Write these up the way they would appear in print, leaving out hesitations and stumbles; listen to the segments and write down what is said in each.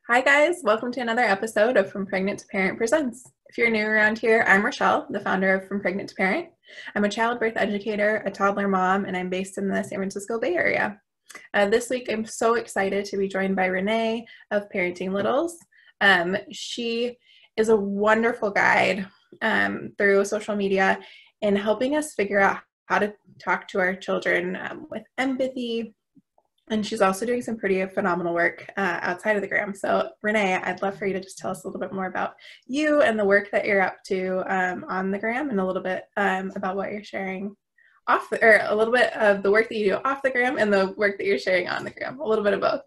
Hi guys, welcome to another episode of From Pregnant to Parent Presents. If you're new around here, I'm Richelle, the founder of From Pregnant to Parent. I'm a childbirth educator, a toddler mom, and I'm based in the San Francisco Bay Area. This week, I'm so excited to be joined by Rene of Parenting Littles. She is a wonderful guide through social media in helping us figure out how to talk to our children with empathy. And she's also doing some pretty phenomenal work outside of the gram. So Rene, I'd love for you to just tell us a little bit more about you and the work that you're up to on the gram, and a little bit about what you're sharing or a little bit of the work that you do off the gram and the work that you're sharing on the gram, a little bit of both.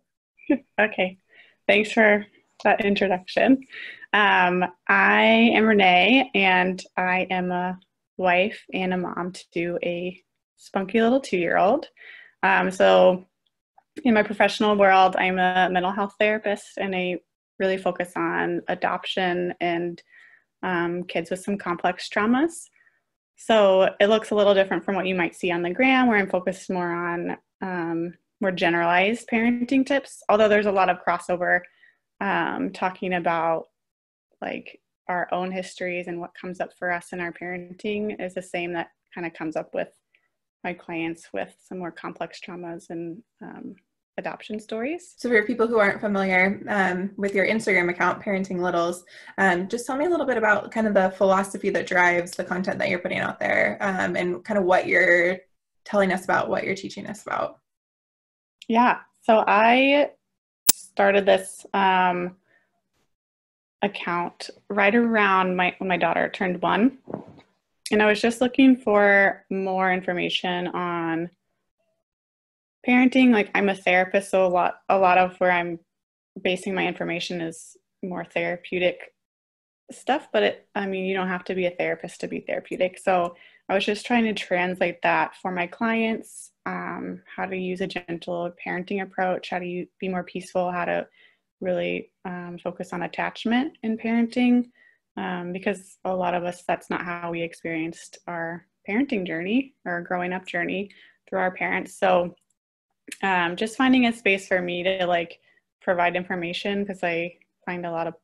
Okay, thanks for that introduction. I am Rene, and I am a wife and a mom to a spunky little 2-year-old. So in my professional world, I'm a mental health therapist, and I really focus on adoption and kids with some complex traumas. So it looks a little different from what you might see on the gram, where I'm focused more on more generalized parenting tips, although there's a lot of crossover talking about like our own histories, and what comes up for us in our parenting is the same that kind of comes up with my clients with some more complex traumas and adoption stories. So for people who aren't familiar with your Instagram account, Parenting Littles, just tell me a little bit about kind of the philosophy that drives the content that you're putting out there, and kind of what you're telling us about, what you're teaching us about. Yeah, so I started this account right around when my daughter turned 1. And I was just looking for more information on parenting. Like, I'm a therapist, so a lot of where I'm basing my information is more therapeutic stuff, but you don't have to be a therapist to be therapeutic. So I was just trying to translate that for my clients, how to use a gentle parenting approach, how to be more peaceful, how to really focus on attachment in parenting. Because a lot of us, that's not how we experienced our parenting journey or growing up journey through our parents. So just finding a space for me to like provide information, because I find a lot of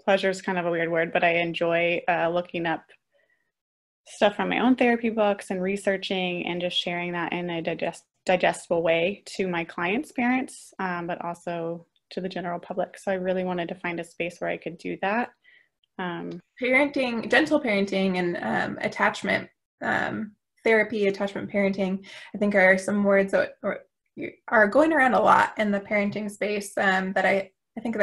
pleasure is kind of a weird word, but I enjoy looking up stuff from my own therapy books and researching and just sharing that in a digestible way to my clients' parents, but also to the general public. So I really wanted to find a space where I could do that. Parenting, gentle parenting, and attachment therapy, attachment parenting, I think are some words that are going around a lot in the parenting space, that I think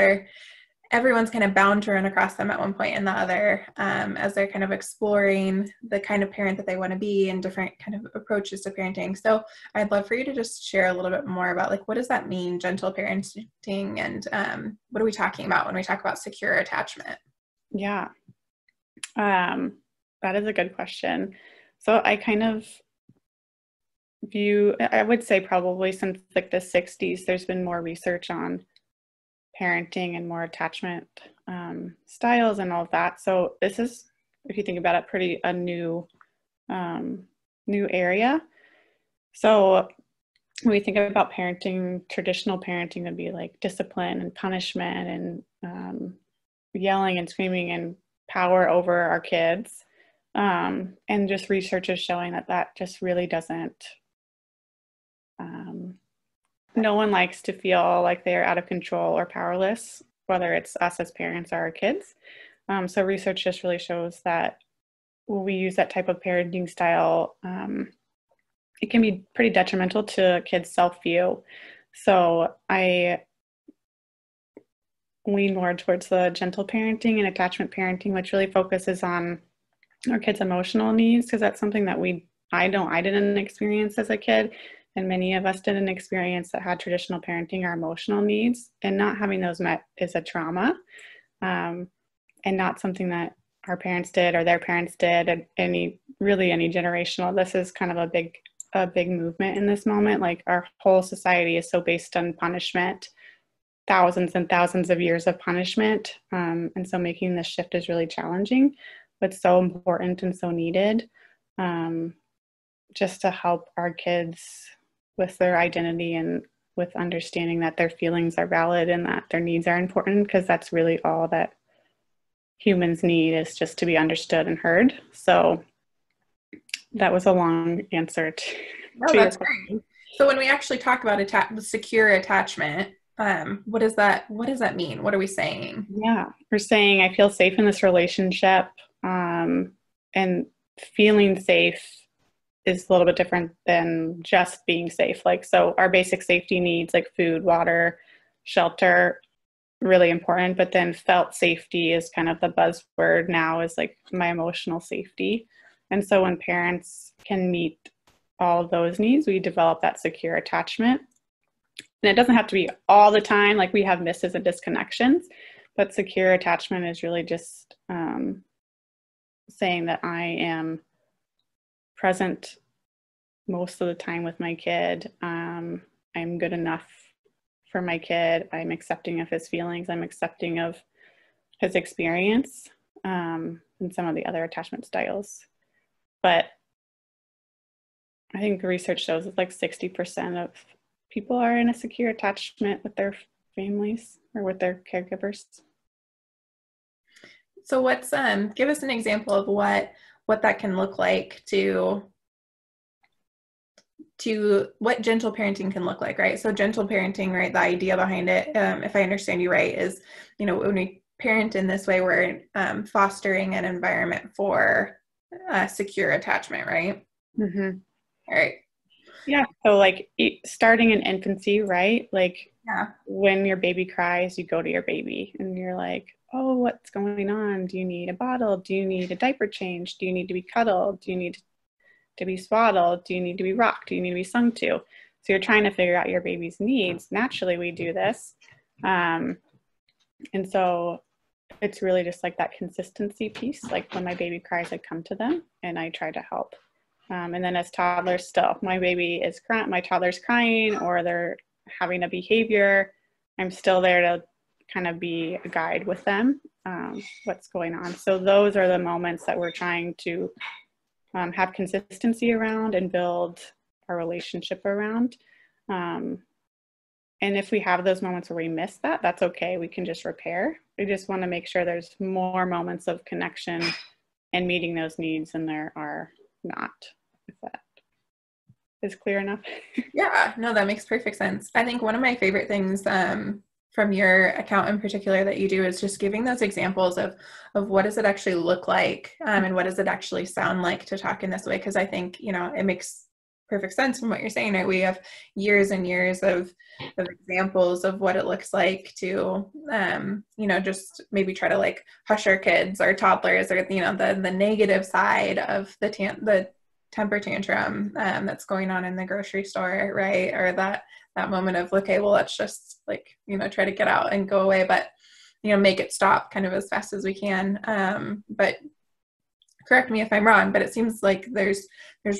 everyone's kind of bound to run across them at one point and the other, as they're kind of exploring the kind of parent that they want to be and different kind of approaches to parenting. So I'd love for you to just share a little bit more about, like, what does that mean, gentle parenting, and what are we talking about when we talk about secure attachment? Yeah, that is a good question. So I kind of I would say probably since like the 60s, there's been more research on parenting and more attachment styles and all of that. So this is, if you think about it, pretty a new area. So when we think about parenting, traditional parenting would be like discipline and punishment and yelling and screaming and power over our kids. And just research is showing that just really doesn't, no one likes to feel like they're out of control or powerless, whether it's us as parents or our kids. So research just really shows that when we use that type of parenting style, it can be pretty detrimental to kids' self-view. So I lean more towards the gentle parenting and attachment parenting, which really focuses on our kids' emotional needs, because that's something that I didn't experience as a kid, and many of us didn't experience that had traditional parenting, our emotional needs, and not having those met is a trauma, and not something that our parents did or their parents did, and any generational. This is kind of a big movement in this moment. Like, our whole society is so based on punishment, thousands and thousands of years of punishment, and so making this shift is really challenging, but so important and so needed, just to help our kids with their identity and with understanding that their feelings are valid and that their needs are important, because that's really all that humans need, is just to be understood and heard. So that was a long answer to that's great. So when we actually talk about secure attachment, what does that mean? What are we saying? Yeah, we're saying I feel safe in this relationship, and feeling safe is a little bit different than just being safe. Like, so our basic safety needs like food, water, shelter, really important, but then felt safety is kind of the buzzword now, is like my emotional safety. And so when parents can meet all of those needs, we develop that secure attachment. And it doesn't have to be all the time, like we have misses and disconnections, but secure attachment is really just saying that I am present most of the time with my kid. I'm good enough for my kid. I'm accepting of his feelings. I'm accepting of his experience, and some of the other attachment styles. But I think the research shows it's like 60% of people are in a secure attachment with their families or with their caregivers. So what's give us an example of what that can look like, to what gentle parenting can look like, right? So gentle parenting, right, the idea behind it, if I understand you right, is, when we parent in this way, we're fostering an environment for secure attachment, right? Mm-hmm. All right. Yeah. So like starting in infancy, right? Like when your baby cries, you go to your baby and you're like, oh, what's going on? Do you need a bottle? Do you need a diaper change? Do you need to be cuddled? Do you need to be swaddled? Do you need to be rocked? Do you need to be sung to? So you're trying to figure out your baby's needs. Naturally, we do this. And so it's really just like that consistency piece. Like when my baby cries, I come to them and I try to help. And then as toddlers still, my toddler's crying or they're having a behavior, I'm still there to kind of be a guide with them, what's going on. So those are the moments that we're trying to have consistency around and build our relationship around. And if we have those moments where we miss that, that's okay. We can just repair. We just want to make sure there's more moments of connection and meeting those needs than there are not. If that is clear enough. Yeah, no, that makes perfect sense. I think one of my favorite things from your account in particular that you do is just giving those examples of what does it actually look like, and what does it actually sound like to talk in this way, because I think it makes perfect sense from what you're saying, right? We have years and years of examples of what it looks like to just maybe try to like hush our kids or toddlers, or the negative side of the temper tantrum that's going on in the grocery store, right? Or that moment of, okay, well, let's just like, try to get out and go away, but, make it stop kind of as fast as we can. But correct me if I'm wrong, but it seems like there's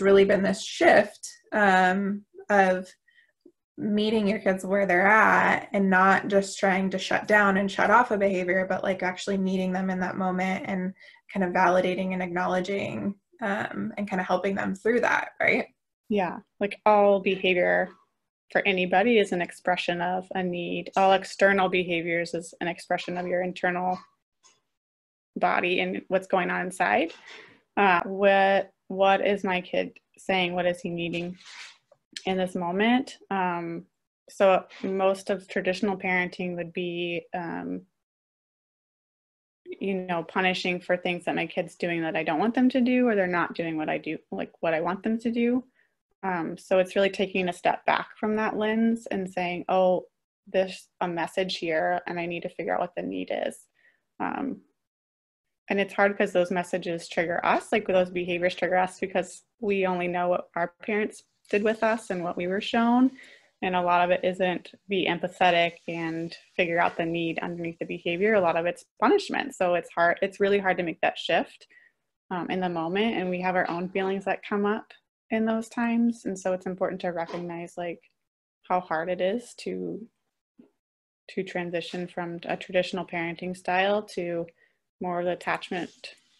really been this shift of meeting your kids where they're at and not just trying to shut down and shut off a behavior, but like actually meeting them in that moment and kind of validating and acknowledging and kind of helping them through that, right? Yeah, like all behavior for anybody is an expression of a need. All external behaviors is an expression of your internal body and what's going on inside. What is my kid saying? What is he needing in this moment? So most of traditional parenting would be punishing for things that my kid's doing that I don't want them to do, or they're not doing what I want them to do. So it's really taking a step back from that lens and saying, oh, there's a message here and I need to figure out what the need is. And it's hard because those messages trigger us, like those behaviors trigger us because we only know what our parents did with us and what we were shown. And a lot of it isn't be empathetic and figure out the need underneath the behavior. A lot of it's punishment. So it's hard. It's really hard to make that shift in the moment. And we have our own feelings that come up in those times. And so it's important to recognize like how hard it is to transition from a traditional parenting style to more of the attachment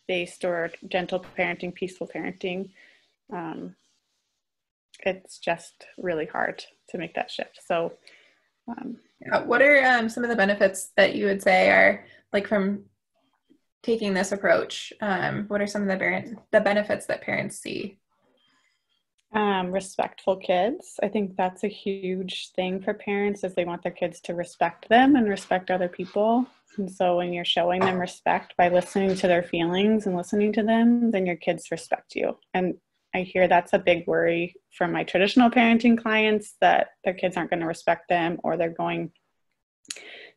based or gentle parenting, peaceful parenting. it's just really hard to make that shift. So what are some of the benefits that you would say are like from taking this approach? What are some of the benefits that parents see? Respectful kids. I think that's a huge thing for parents, is they want their kids to respect them and respect other people. And so when you're showing them respect by listening to their feelings and listening to them, then your kids respect you. And I hear that's a big worry from my traditional parenting clients, that their kids aren't going to respect them, or they're going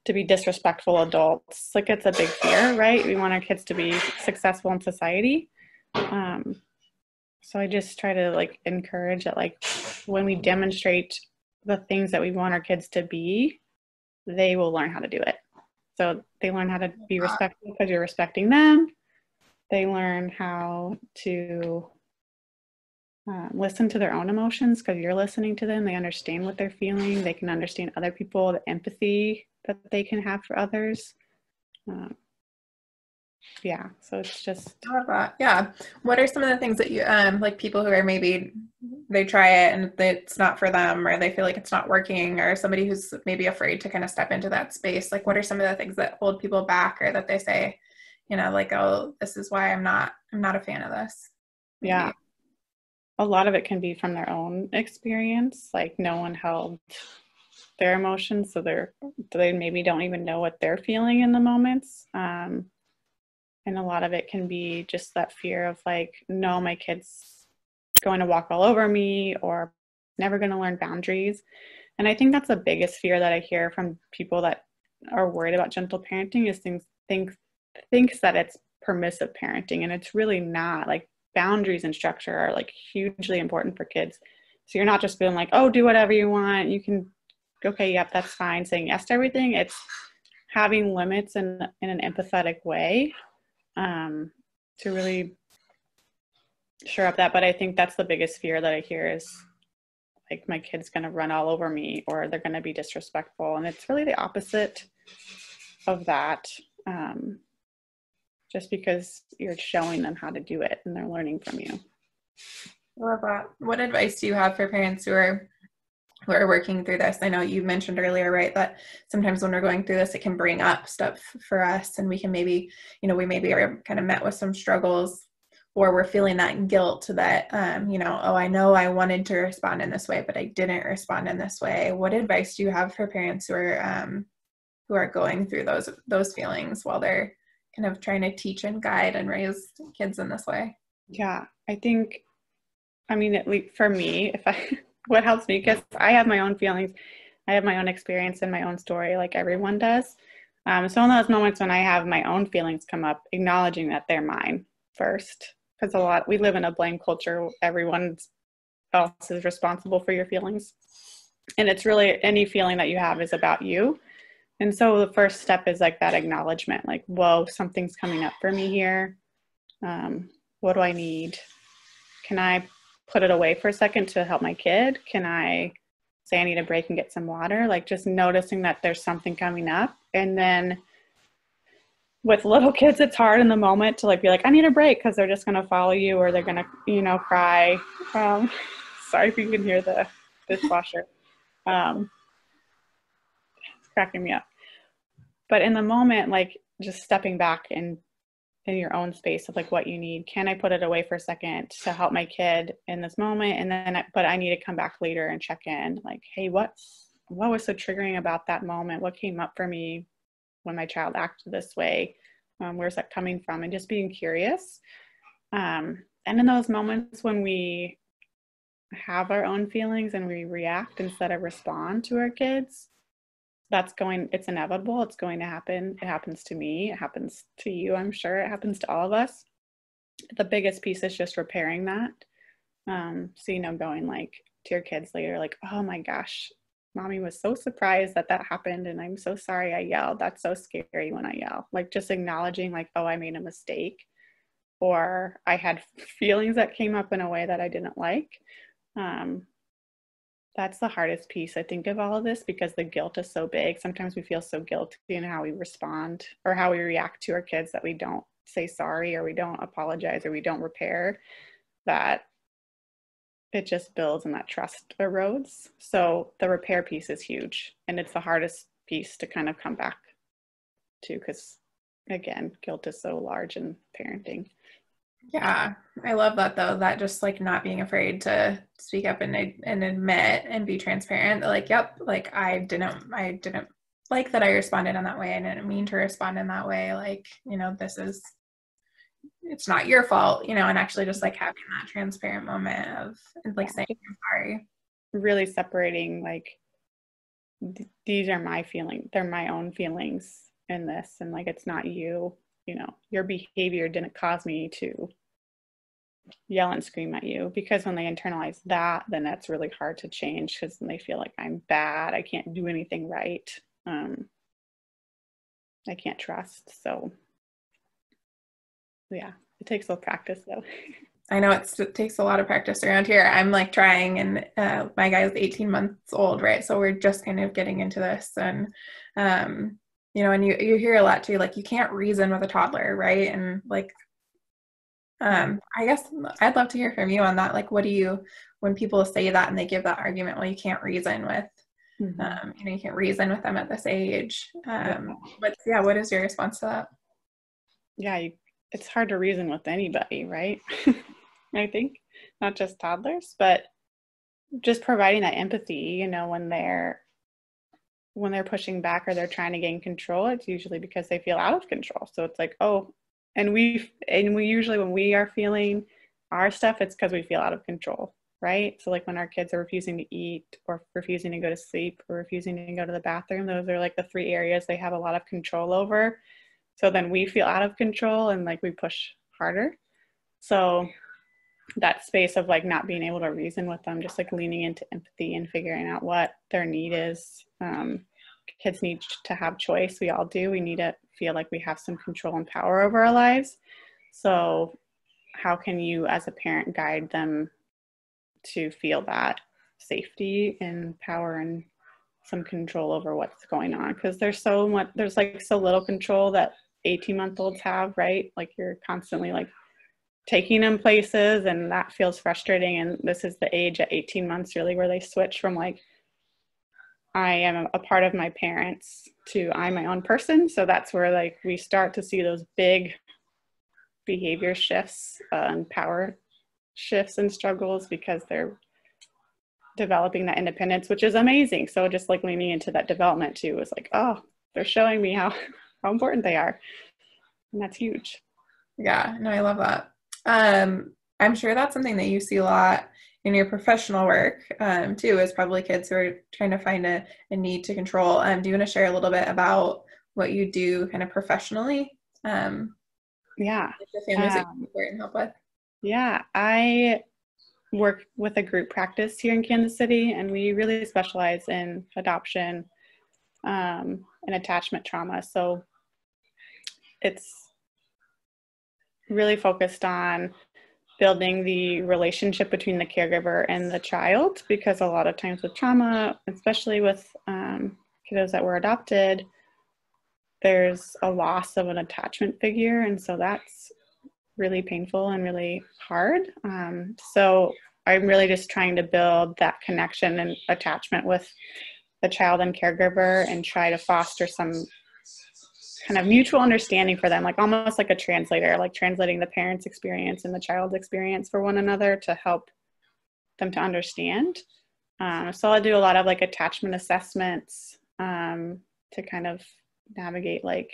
to be disrespectful adults. Like, it's a big fear, right? We want our kids to be successful in society. So I just try to like encourage that, like, when we demonstrate the things that we want our kids to be, they will learn how to do it. So they learn how to be respectful because you're respecting them. They learn how to listen to their own emotions because you're listening to them. They understand what they're feeling. They can understand other people, the empathy that they can have for others. Yeah, so it's just. Yeah. What are some of the things that you, like people who are maybe they try it and it's not for them, or they feel like it's not working, or somebody who's maybe afraid to kind of step into that space? Like, what are some of the things that hold people back, or that they say, like, oh, this is why I'm not a fan of this? Maybe. Yeah. A lot of it can be from their own experience. Like, no one held their emotions, so they maybe don't even know what they're feeling in the moments. And a lot of it can be just that fear of like, no, my kid's going to walk all over me, or never going to learn boundaries. And I think that's the biggest fear that I hear from people that are worried about gentle parenting, is thinks that it's permissive parenting, and it's really not. Like, boundaries and structure are like hugely important for kids. So you're not just being like, oh, do whatever you want. You can, okay, yep, that's fine, saying yes to everything. It's having limits in an empathetic way, to really shore up that. But I think that's the biggest fear that I hear, is like, my kid's going to run all over me, or they're going to be disrespectful. And it's really the opposite of that. Just because you're showing them how to do it and they're learning from you. I love that. What advice do you have for parents who are working through this? I know you mentioned earlier, right, that sometimes when we're going through this, it can bring up stuff for us, and we can maybe, we maybe are kind of met with some struggles, or we're feeling that guilt that, oh, I know I wanted to respond in this way, but I didn't respond in this way. What advice do you have for parents who are going through those feelings while they're kind of trying to teach and guide and raise kids in this way? Yeah, I think, at least for me, what helps me, because I have my own feelings, I have my own experience and my own story, like everyone does. So in those moments when I have my own feelings come up, acknowledging that they're mine first, because we live in a blame culture. Everyone else is responsible for your feelings, and it's really, any feeling that you have is about you. And so the first step is like that acknowledgement, like, whoa, something's coming up for me here. What do I need? Can I put it away for a second to help my kid? Can I say I need a break and get some water? Like, just noticing that there's something coming up. And then with little kids, it's hard in the moment to like be like, I need a break, because they're just going to follow you, or they're going to, cry. Sorry if you can hear the dishwasher. It's cracking me up. But in the moment, like, just stepping back in your own space of like what you need. Can I put it away for a second to help my kid in this moment? And then, but I need to come back later and check in, like, hey, what was so triggering about that moment? What came up for me when my child acted this way? Where's that coming from? And just being curious. And in those moments when we have our own feelings and we react instead of respond to our kids, it's inevitable. It's going to happen. It happens to me. It happens to you. I'm sure it happens to all of us. The biggest piece is just repairing that. So, going like to your kids later, like, oh my gosh, mommy was so surprised that happened. And I'm so sorry I yelled. That's so scary when I yell. Like, just acknowledging like, oh, I made a mistake, or I had feelings that came up in a way that I didn't like. That's the hardest piece, I think, of all of this, because the guilt is so big. Sometimes we feel so guilty in how we respond or how we react to our kids that we don't say sorry, or we don't apologize, or we don't repair that. it just builds and that trust erodes. So the repair piece is huge, and it's the hardest piece to kind of come back to, because again, guilt is so large in parenting. Yeah, I love that though, that just like not being afraid to speak up and admit and be transparent. Like, yep, like I didn't like that I responded in that way. I didn't mean to respond in that way. Like, it's not your fault, and actually just like having that transparent moment of like saying I'm sorry. Really separating like these are my feelings, they're my own feelings in this, and like it's not you, your behavior didn't cause me to yell and scream at you. Because when they internalize that, then that's really hard to change, because then they feel like I'm bad, I can't do anything right, I can't trust. So yeah, it takes a little practice though. I know it takes a lot of practice around here. I'm like trying, and my guy is 18 months old, right? So we're just kind of getting into this, and and you hear a lot too, like you can't reason with a toddler, right? And like, I guess I'd love to hear from you on that. Like, when people say that and they give that argument, well, you can't reason with, you can't reason with them at this age. But yeah, what is your response to that? Yeah, it's hard to reason with anybody, right? I think not just toddlers, but just providing that empathy, when they're pushing back or they're trying to gain control, it's usually because they feel out of control. So it's like, oh, and we usually, when we are feeling our stuff, it's because we feel out of control, right? So like when our kids are refusing to eat or refusing to go to sleep or refusing to go to the bathroom, those are like the 3 areas they have a lot of control over. So then we feel out of control and like we push harder. So that space of like not being able to reason with them, just like leaning into empathy and figuring out what their need is. Kids need to have choice. We all do. We need to feel like we have some control and power over our lives. So how can you as a parent guide them to feel that safety and power and some control over what's going on? Because there's like so little control that 18-month-olds have, right? Like you're constantly like taking them places, and that feels frustrating. And this is the age at 18 months really where they switch from like I am a part of my parents to I'm my own person. So that's where like we start to see those big behavior shifts and power shifts and struggles, because they're developing that independence, which is amazing. So just like leaning into that development too is like, oh, they're showing me how important they are. And that's huge. Yeah, no, I love that. I'm sure that's something that you see a lot in your professional work too, is probably kids who are trying to find a need to control. Do you want to share a little bit about what you do kind of professionally? Yeah. The families that you support and help with? Yeah, I work with a group practice here in Kansas City, and we really specialize in adoption and attachment trauma. So it's really focused on building the relationship between the caregiver and the child, because a lot of times with trauma, especially with kiddos that were adopted, there's a loss of an attachment figure, and so that's really painful and really hard. So I'm really just trying to build that connection and attachment with the child and caregiver and try to foster some kind of mutual understanding for them, like almost like a translator, like translating the parent's experience and the child's experience for one another to help them to understand. So I do a lot of like attachment assessments to kind of navigate like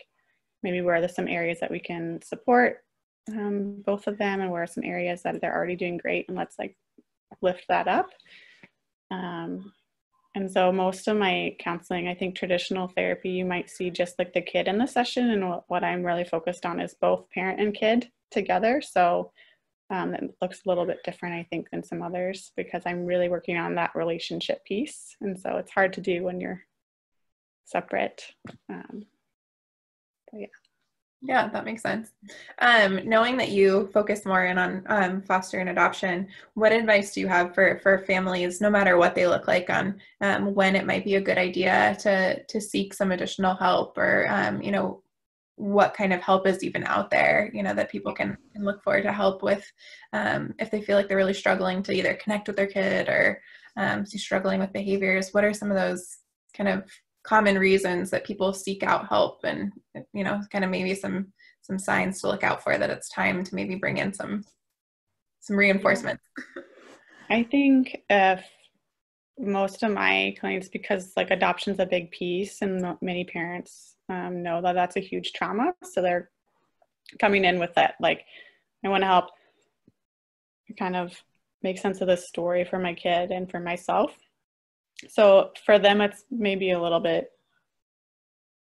maybe where there's some areas that we can support both of them, and where are some areas that they're already doing great, and let's like lift that up. And so most of my counseling, I think traditional therapy, you might see just like the kid in the session, and what I'm really focused on is both parent and kid together. So it looks a little bit different, I think, than some others, because I'm really working on that relationship piece. And so it's hard to do when you're separate. But yeah. Yeah, that makes sense. Knowing that you focus more in on foster and adoption, what advice do you have for families, no matter what they look like, on when it might be a good idea to seek some additional help, or what kind of help is even out there, that people can look for to help with if they feel like they're really struggling to either connect with their kid or struggling with behaviors. What are some of those kind of common reasons that people seek out help, and kind of maybe some signs to look out for that it's time to maybe bring in some reinforcement? I think if most of my clients, because like adoption's a big piece and many parents know that that's a huge trauma, so they're coming in with that, like, I want to help kind of make sense of this story for my kid and for myself. So for them, it's maybe a little bit,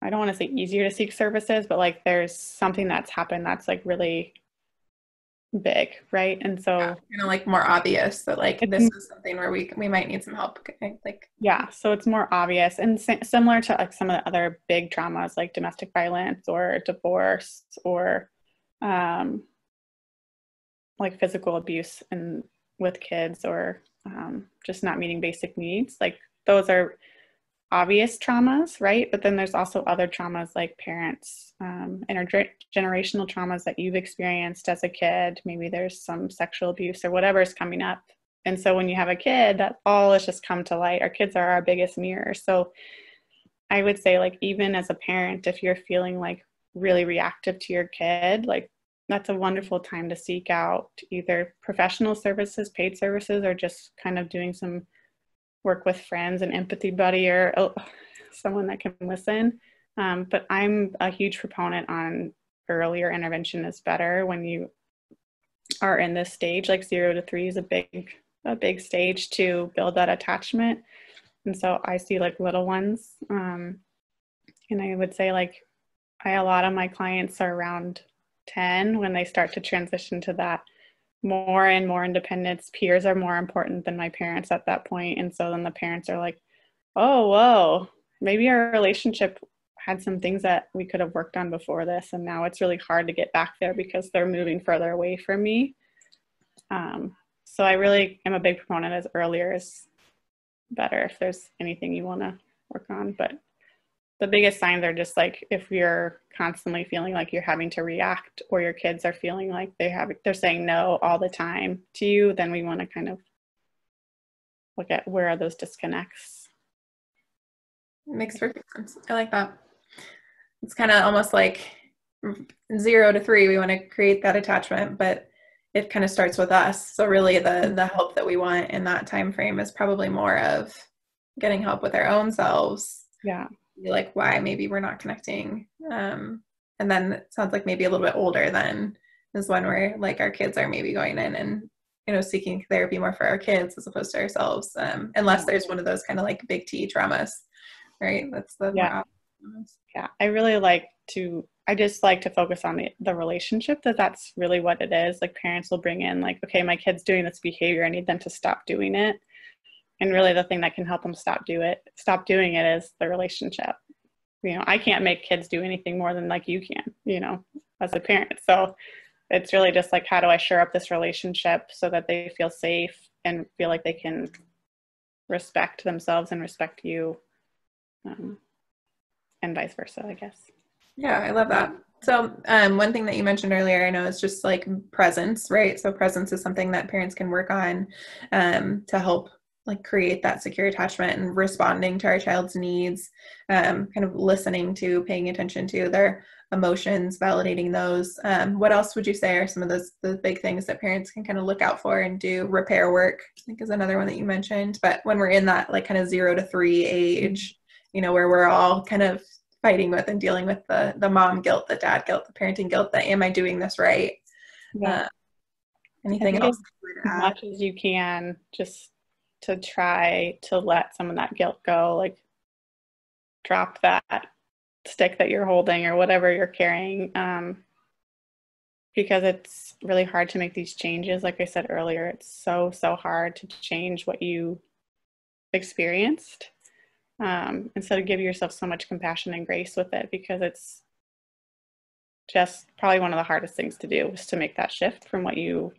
I don't want to say easier to seek services, but like there's something that's happened that's like really big, right? And so kind of like more obvious that like this is something where we might need some help, like. Yeah, so it's more obvious and similar to like some of the other big traumas like domestic violence or divorce or like physical abuse and with kids, or just not meeting basic needs. Like those are obvious traumas, right? But then there's also other traumas like parents, intergenerational traumas that you've experienced as a kid. Maybe there's some sexual abuse or whatever is coming up. And so when you have a kid, that all has just come to light. Our kids are our biggest mirror. So I would say, like, even as a parent, if you're feeling like really reactive to your kid, like that's a wonderful time to seek out either professional services, paid services, or just kind of doing some work with friends, an empathy buddy, or someone that can listen. But I'm a huge proponent on earlier intervention is better when you are in this stage. Like 0 to 3 is a big stage to build that attachment. And so I see like little ones. And I would say like a lot of my clients are around 10 when they start to transition to that more and more independence. Peers are more important than my parents at that point. And so then the parents are like, oh, whoa, maybe our relationship had some things that we could have worked on before this. And now it's really hard to get back there because they're moving further away from me. So I really am a big proponent as earlier is better if there's anything you want to work on. But the biggest signs are just like if you're constantly feeling like you're having to react, or your kids are feeling like they're saying no all the time to you, then we want to kind of look at where are those disconnects. Makes perfect sense. I like that. It's kind of almost like 0 to 3, we want to create that attachment, but it kind of starts with us. So really the help that we want in that time frame is probably more of getting help with our own selves. Yeah. Like why maybe we're not connecting. And then it sounds like maybe a little bit older then is when we're like our kids are maybe going in and seeking therapy more for our kids as opposed to ourselves, unless there's one of those kind of like big T traumas, right? That's the more obvious. Yeah, I just like to focus on the relationship, that's really what it is. Like parents will bring in like, okay, my kid's doing this behavior, I need them to stop doing it. And really the thing that can help them stop doing it is the relationship. I can't make kids do anything more than like you can, as a parent. So it's really just like, how do I shore up this relationship so that they feel safe and feel like they can respect themselves and respect you, and vice versa, I guess. Yeah, I love that. So one thing that you mentioned earlier, I know, is just like presence, right? So presence is something that parents can work on to help like create that secure attachment and responding to our child's needs, kind of listening to, paying attention to their emotions, validating those. What else would you say are some of the big things that parents can kind of look out for and do? Repair work, I think, is another one that you mentioned. But when we're in that like kind of 0 to 3 age, where we're all kind of fighting with and dealing with the mom guilt, the dad guilt, the parenting guilt, that am I doing this right? Yeah. Anything else? As much as you can, just to try to let some of that guilt go, like drop that stick that you're holding or whatever you're carrying, because it's really hard to make these changes. Like I said earlier, it's so hard to change what you experienced. And so to give yourself so much compassion and grace with it, because it's just probably one of the hardest things to do is to make that shift from what you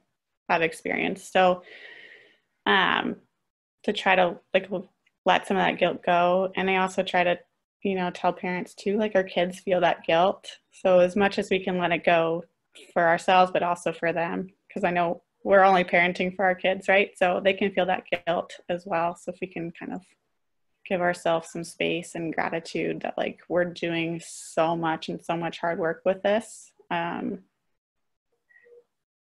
have experienced. So to try to like let some of that guilt go. And I also try to tell parents too, like our kids feel that guilt. So as much as we can let it go for ourselves, but also for them, because I know we're only parenting for our kids, right? So they can feel that guilt as well. So if we can kind of give ourselves some space and gratitude that like we're doing so much and so much hard work with this,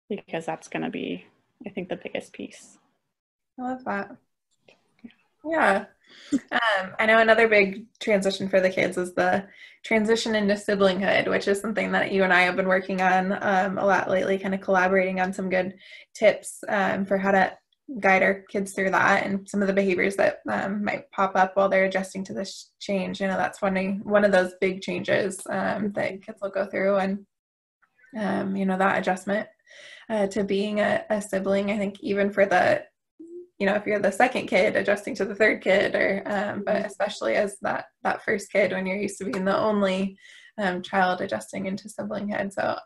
because that's going to be, I think, the biggest piece. I love that. Yeah. I know another big transition for the kids is the transition into siblinghood, which is something that you and I have been working on a lot lately, kind of collaborating on some good tips for how to guide our kids through that and some of the behaviors that might pop up while they're adjusting to this change. That's one of those big changes that kids will go through, and that adjustment to being a sibling. I think even for the if you're the second kid adjusting to the third kid, or but especially as that first kid when you're used to being the only child adjusting into siblinghood. So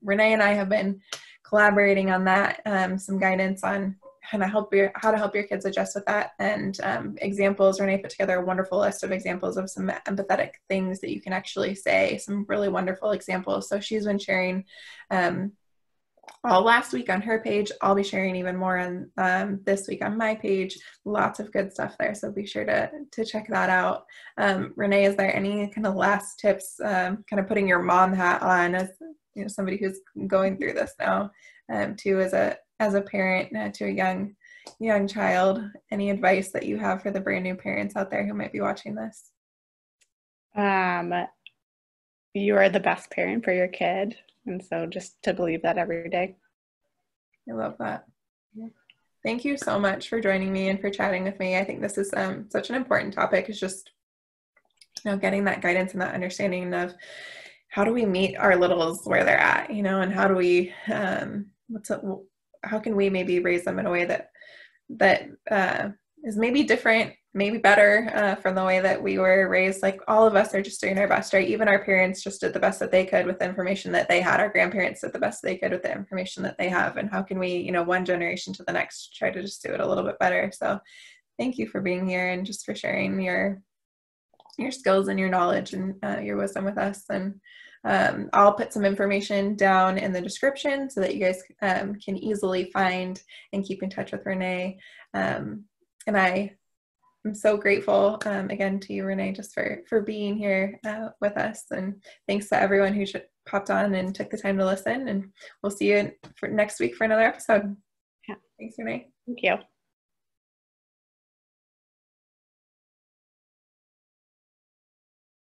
Rene and I have been collaborating on that, some guidance on how to help your kids adjust with that, and examples. Rene put together a wonderful list of examples of some empathetic things that you can actually say, some really wonderful examples. So she's been sharing all last week on her page. I'll be sharing even more on this week on my page. Lots of good stuff there, so be sure to check that out. Rene, is there any kind of last tips, kind of putting your mom hat on as somebody who's going through this now, too, as a parent to a young child? Any advice that you have for the brand new parents out there who might be watching this? You are the best parent for your kid. And so just to believe that every day. I love that. Yeah. Thank you so much for joining me and for chatting with me. I think this is such an important topic. It's just, getting that guidance and that understanding of how do we meet our littles where they're at, and how do we, how can we maybe raise them in a way that is maybe different, maybe better from the way that we were raised. Like, all of us are just doing our best, right? Even our parents just did the best that they could with the information that they had. Our grandparents did the best they could with the information that they have. And how can we, one generation to the next, try to just do it a little bit better? So thank you for being here and just for sharing your skills and your knowledge and your wisdom with us. And I'll put some information down in the description so that you guys can easily find and keep in touch with Rene. And I'm so grateful again to you, Rene, just for being here with us. And thanks to everyone who popped on and took the time to listen. And we'll see you for next week for another episode. Yeah. Thanks, Rene. Thank you.